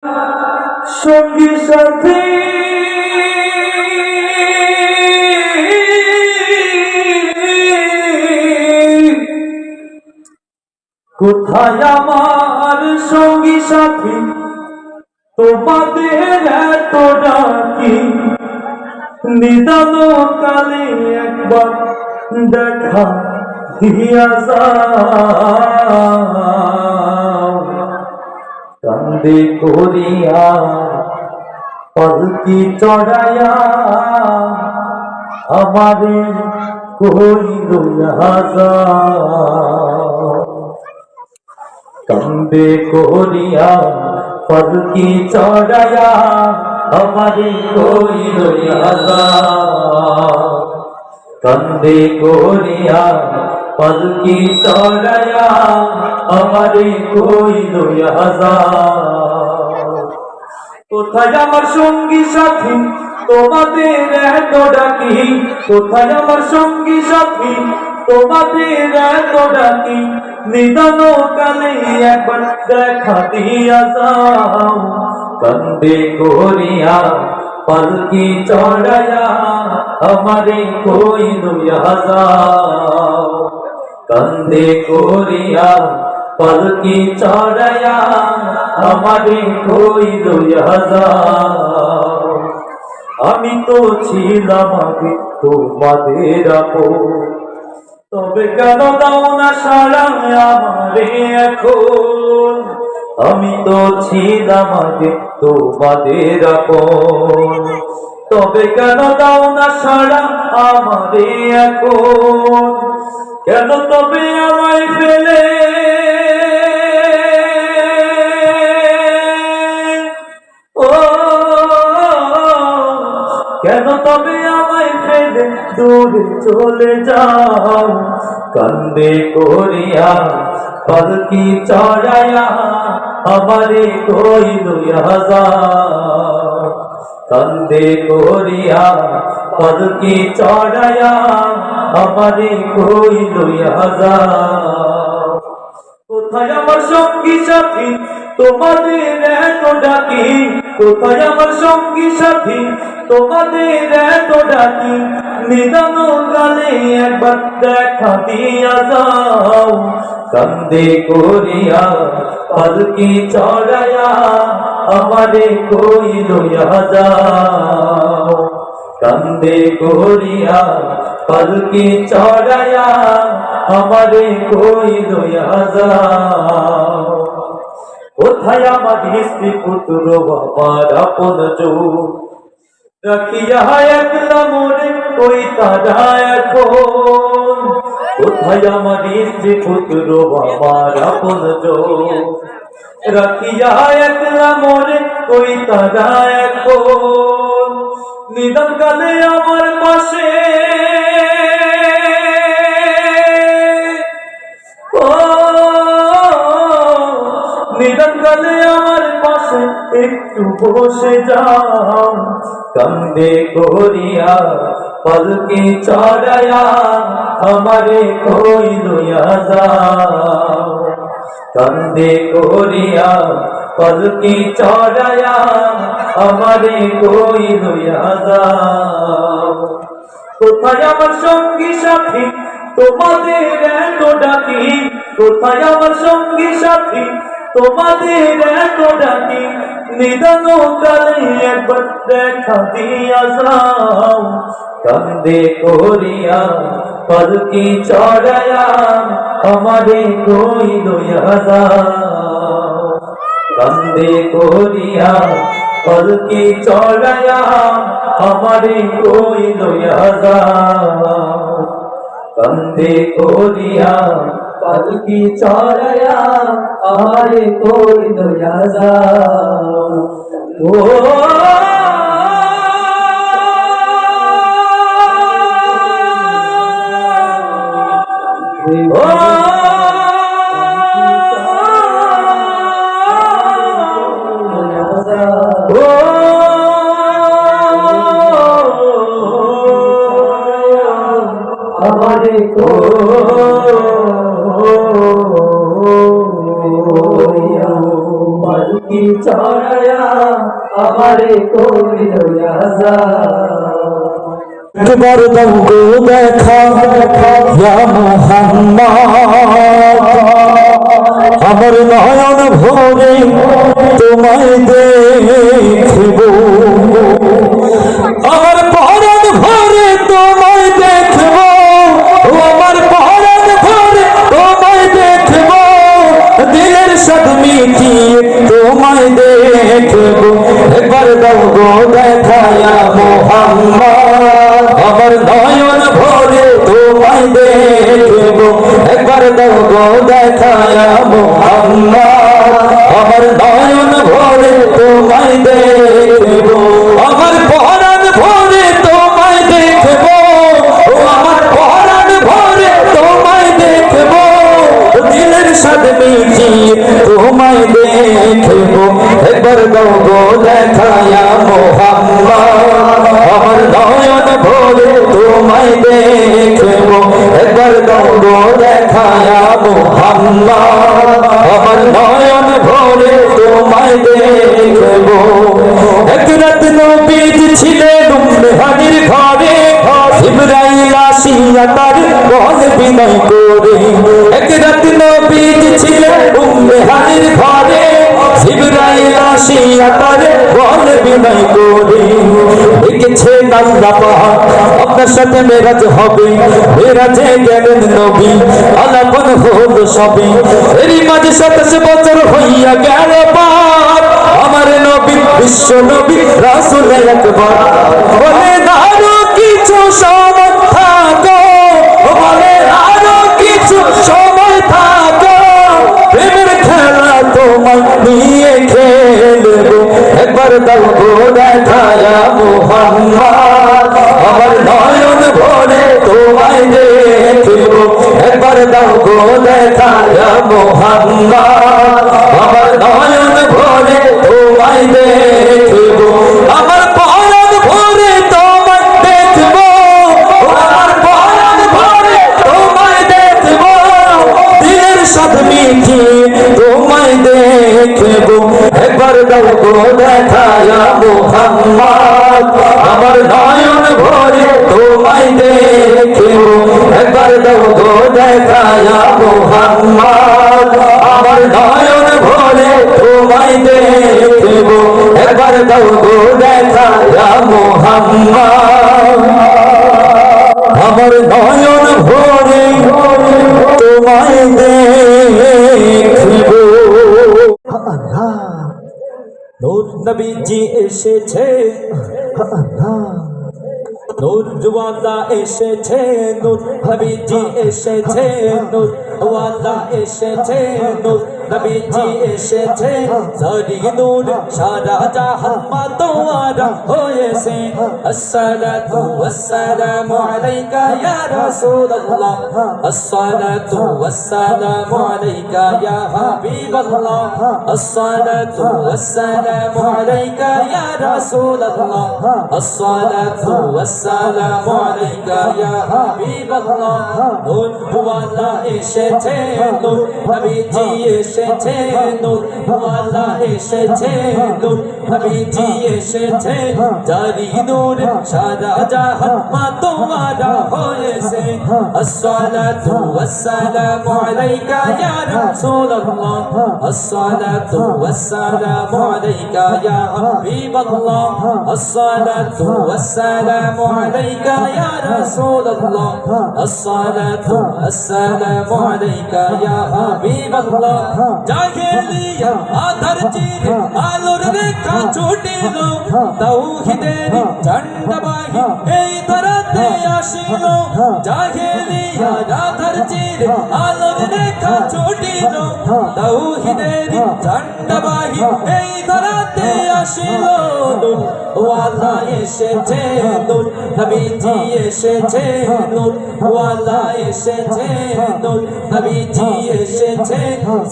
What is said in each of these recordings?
সঙ্গী সাথী কোথায় আমার সঙ্গী সাথী তোমাদের এত ডাকি নিদান কালে একবার দেখা দিয়া যাও কান্দে করিয়া পালকি চড়াইয়া আমারে কই লইয়া যাও কান্দে করিয়া পালকি চড়াইয়া আমারে কই লইয়া যাও কান্দে করিয়া পালকি চড়াইয়া আমারে কই লইয়া যাও কোথায় আমার সঙ্গী সাথী তোমাদের এত ডাকি কোথায় আমার সঙ্গী সাথী তোমাদের এত ডাকি নিদান কালে একবার দেখা দিয়া যাও কান্দে করিয়া পালকি চড়াইয়া আমারে কই লইয়া যাও কান্দে করিয়া পালকি চড়াইয়া আমারে কই লইয়া যাও আমি তো ছিলাম আগে তোমাদের আপন তবে কেন দাও না সারা আমারে এখন আমি তো ছিলাম আগে তোমাদের আপন তবে কেন দাও না সারা আমারে এখন কেন তবে আমায় ফেলে কেন তবে আমায় ফেলে দূরে চলে যাও কান্দে করিয়া পালকি চড়াইয়া আমারে কই লইয়া যাও কান্দে করিয়া পালকি চড়াইয়া আমারে কই লইয়া যাও কোথায় আমার সঙ্গী সাথী তোমাদের এত ডাকি কোথায় আমার সঙ্গী সাথী তোমাদের এত ডাকি নিদান কালে একবার দেখা দিয়া যাও কান্দে করিয়া পালকি চড়াইয়া আমারে কই লইয়া যাও কান্দে করিয়া পালকি চড়াইয়া আমারে কই লইয়া যাও কোথায় আমার স্ত্রী পুত্র আমার আপন রাখিয়া একলা মোরে কই তারা এখন কোথায় আমার স্ত্রী পুত্র আমার আপন রাখিয়া একলা মোরে কই তারা এখন নিদান কালে আমার পাশে নিদান কালে আমার পাশে একটু বসে যাও কান্দে করিয়া পালকি চড়াইয়া আমারে কই লইয়া যাও কান্দে করিয়া পালকি চড়াইয়া আমারে কই লইয়া যাও কোথায় আমার সঙ্গী সাথী তোমাদের এত ডাকি কোথায় আমার সঙ্গী সাথী তোমাদের এত ডাকি নিদান কালে একবার দেখা দিয়া যাও কান্দে করিয়া পালকি চড়াইয়া আমারে কই লইয়া যাও কান্দে করিয়া পালকি চড়াইয়া আমারে কই লইয়া যাও কান্দে করিয়া পালকি চড়াইয়া আমারে কই লইয়া যাও ও আমারে পালকি চড়াইয়া দেখায়া আমারে করিল আযাব একবার দাও গো দেখা ইয়া মুহাম্মদ আমার নয়ন ভরে তোমায় দেখব আমার পরাণ ভরে তোমায় দেখব আমার পরাণ ভরে তোমায় দেখব দিলের সাথ মিটিয়ে তোমায় দেখব একবার দাও গো দেখা ইয়া মুহাম্মদ আমার নয়ন ভরে তোমায় দেখব একবার দাও গো দেখা ইয়া মুহাম্মদ আমার নয়ন ভরে তোমায় দেখব আমার পরাণ ভরে তোমায় দেখব আমার পরাণ ভরে তোমায় দেখব দিলের সাথে মিটিয়ে তোমায় দেখব একবার দাও গো দেখা ইয়া মুহাম্মদ আমার নয়ন ভরে তোমায় দেখব একবার দাও গো দেখা ইয়া মুহাম্মদ আমার নয়ন ভরে তোমায় দেখব এক রাত নবীজি ছিলেন উম্মেহানির ঘরে জিবরাইল আসিয়া তার বল বিনয় করে এক রাত নবীজি ছিলেন উম্মেহানির ঘরে জিবরাইল আসিয়া তার বল বিনয় করে লিখেছেন আল্লাহ পাক আপনার সাথে মেরাজ হবে মেরাজে গেলেন নবী আলাপন হলো সবে এরই মাঝে 27 বছর হইয়া গেল পার আমার নবী বিশ্ব নবী রাসূল একবার বলে আরো কিছু সময় থাকো বলে আরো কিছু সময় থাকো প্রেমের খেলা তোমায় নিয়ে খেলবো একবার দাও গো দেখা ইয়া মুহাম্মদ আমার নয়ন ভরে তোমায় দেখব একবার দাও গো দেখা ইয়া মুহাম্মদ আমার নয়ন ভরে তোমায় দেখব আমার পরাণ ভরে তোমায় দেখব আমার পরাণ ভরে তোমায় দেখব দিলের সাথ মিটিয়ে তোমায় দেখব একবার দাও গো দেখা ইয়া মুহাম্মদ আমার নয়ন ভরে তোমায় দেখব একবার দাও গো দেখা ইয়া মুহাম্মদ আমার নয়ন ভরে তোমায় দেখব একবার দাও গো দেখা ইয়া মুহাম্মদ আমার নয়ন ভরে তোমায় দেখব নূর নবীজি এসেছে নূর ওয়ালা এসেছে নূর নবীজি এসেছে নূর ওয়ালা এসেছে নূর নবীজি এসেছে সারি নূর সারা জাহান মাতোয়ারা হয়েছে আসসালাতু ওয়াসসালামু আলাইকা ইয়া রাসূলুল্লাহ আসসালাতু ওয়াসসালামু আলাইকা ইয়া হাবিবাল্লাহ আসসালাতু ওয়াসসালামু আলাইকা ইয়া রাসূলুল্লাহ আসসালাতু ওয়াসসালামু আলাইকা ইয়া হাবিবাল্লাহ নূর ওয়ালা এসেছে নূর নবীজি এসেছে নূর ওয়ালা এসেছে নূর নবীজি এসেছে জারি নূর সারা জাহান মাতোয়ারা হয়েছে আসসালাতু ওয়াসসালামু আলাইকা ইয়া রাসূলুল্লাহ আসসালাতু ওয়াসসালামু আলাইকা ইয়া হাবিবাল্লাহ আসসালাতু ওয়াসসালামু আলাইকা ইয়া রাসূলুল্লাহ আসসালাতু ওয়াসসালামু আলাইকা ইয়া হাবিবাল্লাহ জাহেলিয়া আধার চিরে আলোর রেখা ছুটিল তাওহীদের ঝান্ডাবাহী এই ধরাতে আসিল জাহেলিয়া আধার চিরে আলোর রেখা ছুটিল তাওহীদের ঝান্ডাবাহী এই ধরাতে আসিল ওয়ালা এসেছে নূর নবীজি এসেছে নূর ওয়ালা এসেছে নূর নবীজি এসেছে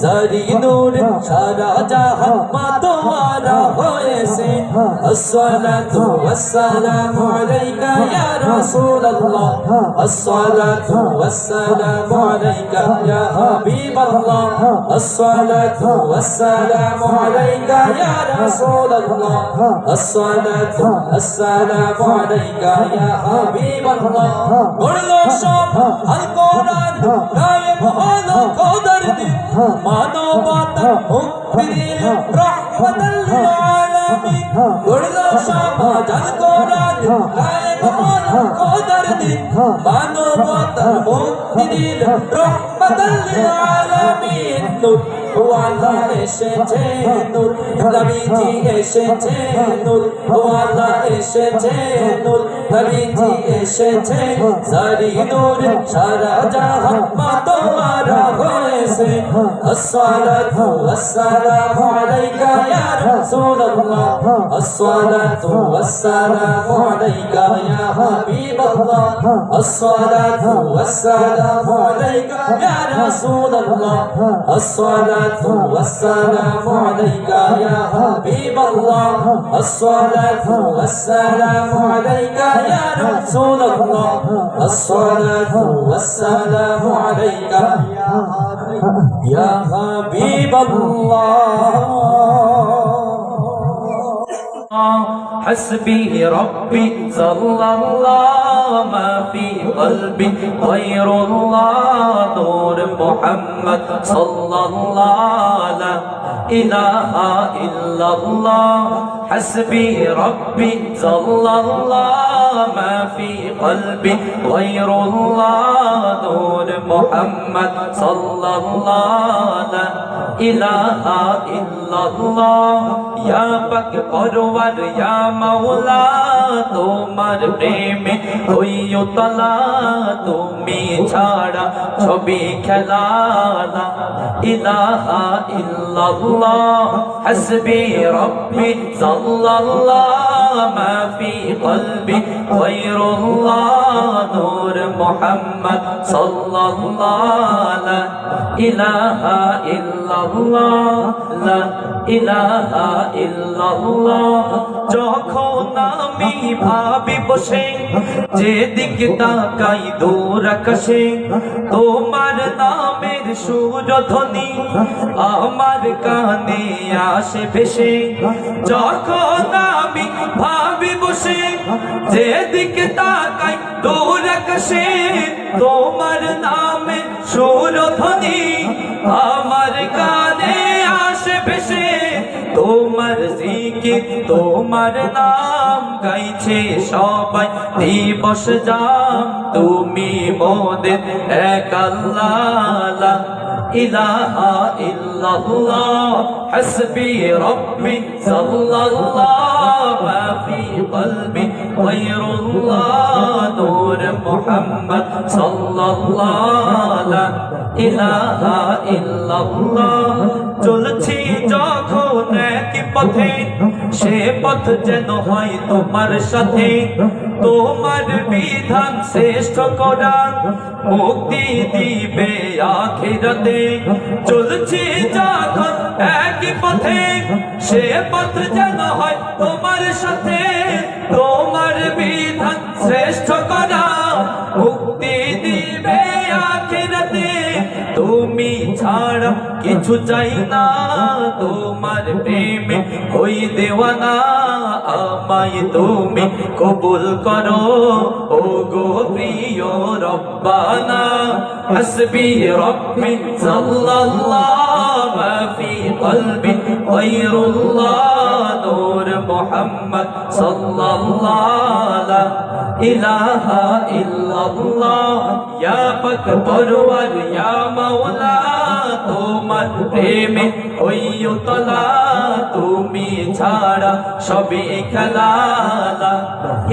জারি নূর সারা জাহান মাতোয়ারা হয়েছে الصلاة والسلام عليك يا رسول الله الصلاة والسلام عليك يا حبيب الله الصلاة والسلام عليك يا رسول الله الصلاة والسلام عليك يا حبيب الله বললো সব আল কোরআন গায়েব হলো কদর দিন মানবতার মুক্তির রহমতুল লিল আলামিন বললো সব আল কোরআন গায়েব হলো কদর দিন মানবতার মুক্তির রহমতুল লিল আলামিন নূর ওয়ালা এসেছে নূর নবীজি এসেছে নূর ওয়ালা এসেছে নূর নবীজি এসেছে সারি নূর সারা জাহান মাতোয়ারা হয়েছে আসসালাতু ওয়াসসালামু আলাইকা ইয়া রাসূলুল্লাহ আসসালাতু ওয়াসসালামু আলাইকা ইয়া হাবিবাল্লাহ আসসালাতু ওয়াসসালামু আলাইকা ইয়া রাসূলুল্লাহ আসসালাতু ওয়াসসালামু আলাইকা ইয়া হাবিবাল্লাহ আসসালাতু ওয়াসসালামু আলাইকা ইয়া রাসূলুল্লাহ আসসালাতু ওয়াসসালামু আলাইকা ইয়া হাবিবাল্লাহ حسبي ربي صلى الله ما في قلبي غير الله نور محمد صلى الله لا إله إلا الله حسبي ربي صلى الله ما في قلبي غير الله نور محمد صلى الله لا إله إلا الله يا بك পরওয়ার ইয়া মাওলা তোমার প্রেমে হইও তলা তুমি ছাড়া ছবি খেলা লা ইলাহা ইল্লাল্লাহ হাসবি রব্বি সাল্লাল্লাহ মা ফি কলবি গায়রুল্লাহ নূর মুহাম্মদ সাল্লাল্লাহ লা ইলাহা ইল্লাল্লাহ লা ইলাহা ইল্লাল্লাহ যখন আমি ভাবি বসে যেদিকে তাকাই দূর আকাশে তোমার নামের সুরধ্বনি আমার কানে আসে ভেসে যখন আমি ভাবি বসে যেদিকে তাকাই দূর আকাশে তোমার নামের সুরধ্বনি আমার কানে আসে ভেসে তোমার জিকির তোমার নাম গাইছে সবাই দিবস জাম তুমি মোদের এক আল্লাহ লা ইলাহা ইল্লাল্লাহ হাসবি রব্বি সাল্লাল্লাহ মা ফি কলবি গায়রুল্লাহ নূর মুহাম্মদ সাল্লাল্লাহ লা ইলাহা ইল্লাল্লাহ চলছি যখন এক পথে সে পথ যেন হয় তোমার সাথে তোমার বিধান শ্রেষ্ঠ কোরআন মুক্তি দিবে আখিরাতে চলছি যখন এক পথে সে পথ যেন হয় তোমার সাথে তোমার বিধান শ্রেষ্ঠ কোরআন মুক্তি দিবে আখিরাতে তুমি ছাড়া কিছু চাই না তোমার প্রেমে হই দেওয়ানা আমায় তুমি কবুল করো ও গো প্রিয় রব্বানা হাসবি রব্বি সাল্লাল্লাহু মা ফি কলবি গায়রুল্লাহ নূর মুহাম্মদ সাল্লাল্লাহু লা ইলাহা ইল্লাল্লাহ ইয়া পাক পরওয়ার ইয়া মাওলা তোমার প্রেমে হইও তলা তুমি ছাড়া সবে খেলা লা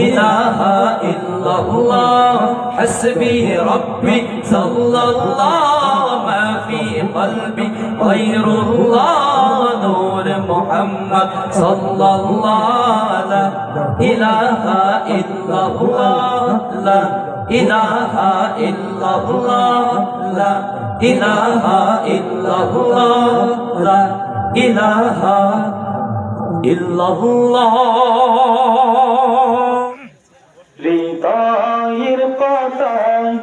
ইলাহা ইল্লাল্লাহ হাসবি রব্বি সাল্লাল্লাহু মা ফি কলবি গায়রুল্লাহ নূর মুহাম্মদ সাল্লাল্লাহু লা ইলাহা ইল্লাল্লাহ লা ইলাহা ইল্লাল্লাহ লা ইলাহা ইল্লাল্লাহ লা ইলাহা ইল্লাল্লাহ। হৃদয়ের পাতায়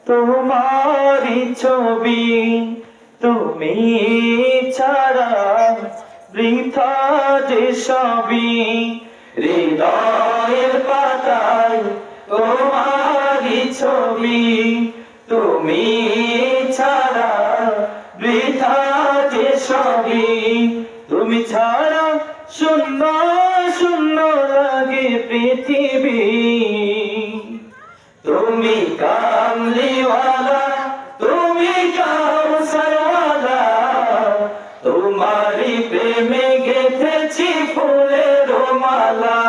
তোমারই ছবি, তুমি ছাড়া বৃথা যে সবই। হৃদয়ের পাতায় তোমারই ছবি, তুমি ছাড়া বৃথা যে সবই। তুমি ছাড়া শূন্য শূন্য লাগে পৃথিবী। তুমি কামলিওয়ালা, তুমি কাউসারওয়ালা, তোমারই প্রেমে গেঁথেছি ফুলের মালা।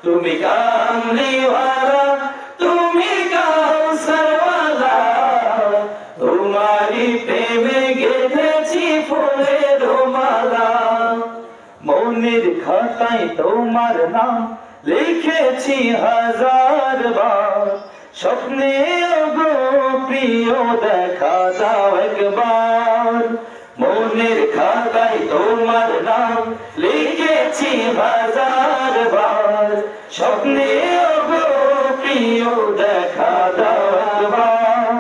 তুমি কামলিওয়ালা, তুমি কাউসারওয়ালা, তোমারই প্রেমে গেঁথেছি ফুলের মালা। মনের খাতায় তোমার নাম লিখেছি হাজার বার, স্বপ্নে গো প্রিয় দেখা দাও একবার। মনের খাতায় তোমার নাম লিখেছি হাজার বার, স্বপ্নে গো প্রিয় দেখা দাও একবার।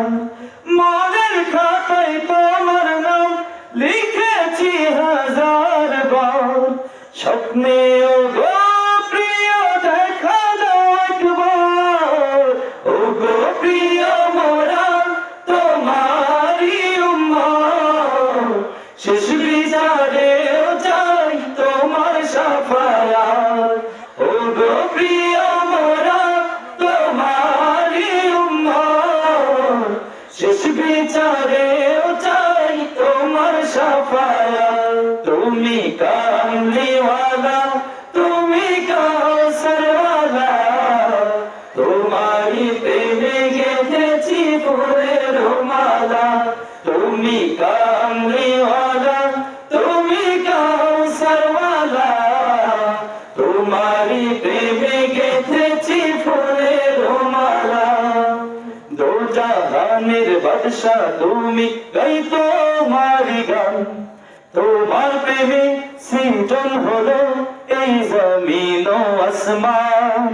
মনের খাতায় তোমার নাম লিখেছি হাজার বার, স্বপ্নে গো প্রিয় দেখা দাও একবার। ও গো প্রিয় মোরা তোমারি উম্মত, শেষ বিচারেও চাই তোমার শাফায়াত। ও গো প্রিয় মোরা তোমারি উম্মত, শেষ বিচারেও চাই তোমার শাফায়াত। তুমি কামলিওয়ালা, তুমি কাউসারওয়ালা, তোমারই প্রেমে গেঁথেছি ফুলের মালা। তুমি কামলিওয়ালা, তুমি কাউসারওয়ালা, তোমারই প্রেমে গেঁথেছি ফুলের মালা। দো জাহানের বাদশা তুমি, গাই তোমারি গান, তোমার প্রেমে সৃজন হলো এই জমিন ও আসমান।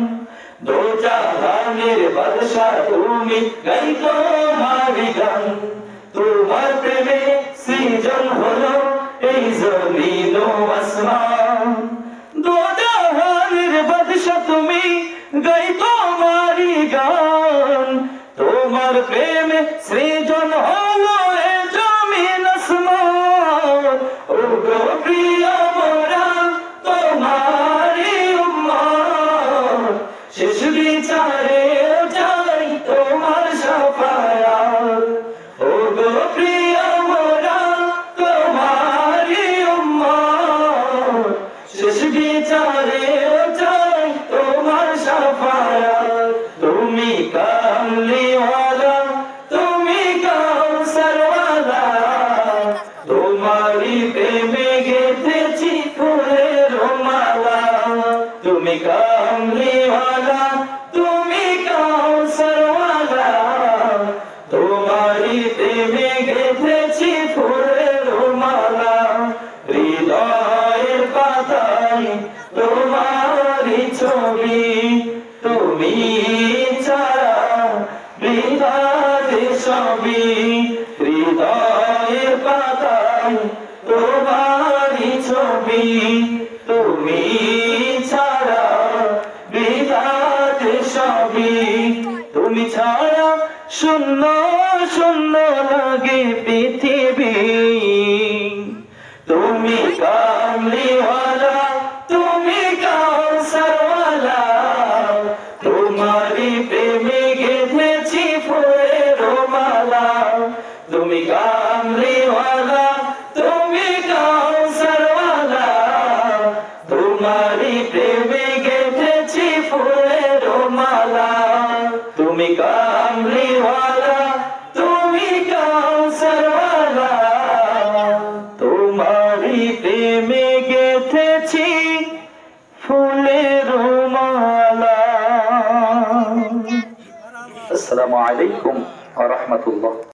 দো জাহানের বাদশা তুমি, গাই তোমারি গান, তোমার প্রেমে সৃজন হলো এই জমিন ও আসমান। দো জাহানের বাদশা তুমি, গাই তোমারি গান, তোমার প্রেমে সৃজন হলো এই জমিন আসমান। ও গো প্রিয় মোরা তোমারি উম্মত, শেষ বিচারেও চাই তোমার শাফায়াত। ও গো প্রিয় মোরা তোমারি উম্মত, শেষ বিচারেও চাই তোমার শাফায়াত। তুমি কামলিওয়ালা, তুমি কাউসারওয়ালা, তোমারই প্রেমে গেঁথেছি ফুলের মালা। তুমি কামলিওয়ালা, তুমি কাউসারওয়ালা, তোমারই প্রেমে গেঁথেছি ফুলের মালা। হৃদয়ের পাতায় তোমারই ছবি, তুমি ছাড়া বৃথা যে সবই। হৃদয়ের পাতায় তোমারই ছবি, তুমি ছাড়া বৃথা যে সবই। তুমি ছাড়া শূন্য শূন্য লাগে পৃথিবী। তুমি কামলিওয়ালা, তুমি কাউসারওয়ালা, তোমারই প্রেমে গেঁথেছি ফুলের মালা। তুমি কামলিওয়ালা, তুমি কাউসারওয়ালা, তোমারই প্রেমে গেঁথেছি ফুলের মালা। তুমি কামলিওয়ালা, তুমি কাউসারওয়ালা, তোমারই প্রেমে গেঁথেছি ফুলের মালা। আসসালামু আলাইকুম ওয়া রাহমাতুল্লাহ।